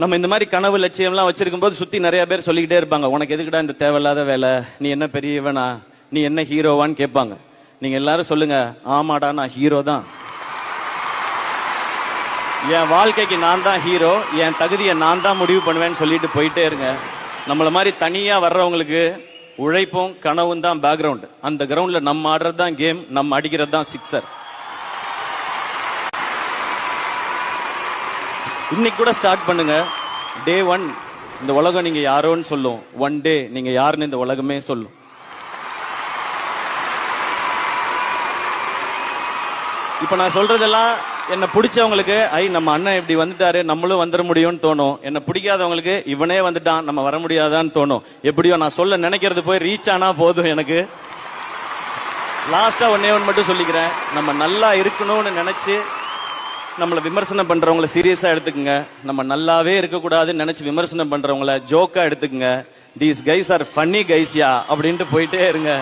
நம்ம இந்த மாதிரி கனவு லட்சியம்லாம் வச்சிருக்கும் போது சுத்தி நிறைய பேர் சொல்லிக்கிட்டே இருப்பாங்க, உனக்கு எதுக்குடா இந்த தேவையில்லாத வேலை, நீ என்ன பெரியவனா, நீ என்ன ஹீரோவான்னு கேட்பாங்க. நீங்க எல்லாரும் சொல்லுங்க, ஆமாடா நான் ஹீரோ தான். என் வாழ்க்கைக்கு நான் தான் ஹீரோ, என் தகுதியை நான் தான் முடிவு பண்ணுவேன்னு சொல்லிட்டு போயிட்டே இருங்க. நம்மள மாதிரி தனியா வர்றவங்களுக்கு உழைப்பும் கனவும் தான் பேக்ரவுண்ட். அந்த கிரவுண்ட்ல நம்ம ஆடுறது தான் கேம், நம்ம அடிக்கிறது தான் சிக்ஸர். இன்னைக்கு கூட ஸ்டார்ட் பண்ணுங்க. டே 1 இந்த உலகம் நீங்க யாரோன்னு சொல்லும். ஒன் டே நீங்க யாருன்னு இந்த உலகமே சொல்லும். இப்ப நான் சொல்றதெல்லாம் என்ன பிடிச்சவங்களுக்கு நம்ம அண்ணன் இப்படி வந்துட்டாரு, நம்மளும் வந்துட முடியும்னு தோணும். என்ன பிடிக்காதவங்களுக்கு இவனே வந்துட்டான், நம்ம வர முடியாதான்னு தோணும். எப்படியோ நான் சொல்ல நினைக்கிறது போய் ரீச் ஆனா போதும். எனக்கு லாஸ்டா ஒன்னே ஒன்று மட்டும் சொல்லிக்கிறேன். நம்ம நல்லா இருக்கணும்னு நினைச்சு நம்மளை விமர்சனம் பண்றவங்களை சீரியஸா எடுத்துக்கங்க. நம்ம நல்லாவே இருக்கக்கூடாதுன்னு நினைச்சு விமர்சனம் பண்றவங்களை ஜோக்கா எடுத்துக்கங்க. தீஸ் கைஸ் ஆர் ஃபன்னி கைஸ்யா அப்படின்ட்டு போயிட்டே இருங்க.